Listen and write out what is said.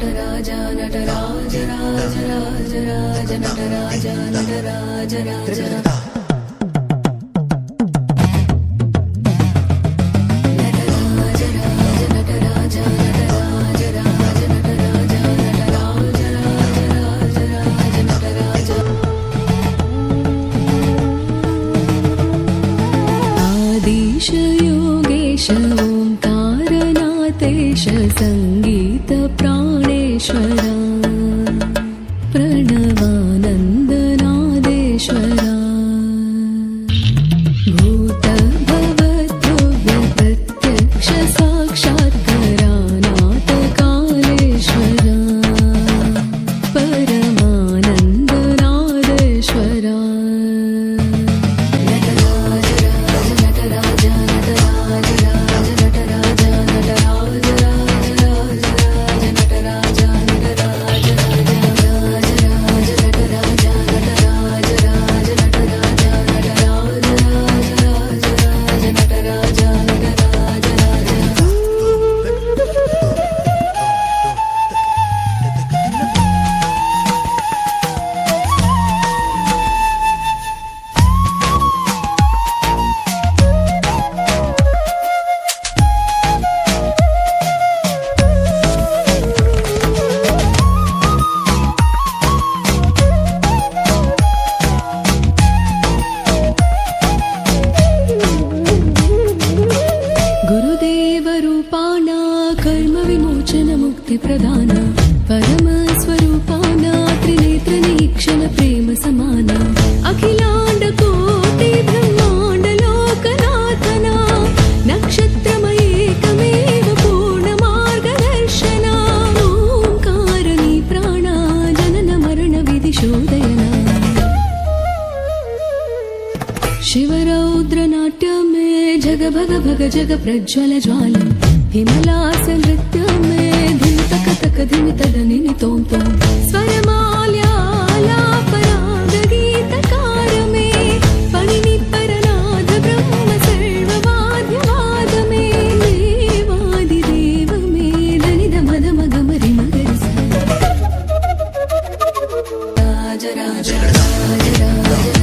నటరాజ నటరాజ రాజ రాజ రాజ నటరాజ నటరాజ రాజ योगेश ओंकारनाथेश संगीत प्राणेश्वरा प्रणवानन्दनादेश्वरा भूत भवद्भव्य प्रत्यक्ष साक्षात्कारानाथ कालेश्वरा परमानन्दनादेश्वरा कर्म विमोचन मुक्ति प्रदान परम स्वरूपाना त्रिनेत्र निरीक्षण प्रेम समाना अखिलांड कोटि ब्रह्मांड लोकनाथना नक्षत्रमयेकमेव पूर्ण मार्गदर्शना ओंकारणी प्राणा जनन मरण विधि शोधयना शिवरौद्र नाट्य में जग भग भग जग प्रज्वल ज्वाल हिमलास नृत्य में धिम तक तक धिम तदनिनि तोम तोम स्वरमाल्यालापराग गीतकार में पणिनि परनाद ब्रह्म सर्ववाद्यवाद में देवादिदेव में धनि धम धम गम रि मगरि सा राज राज राज राज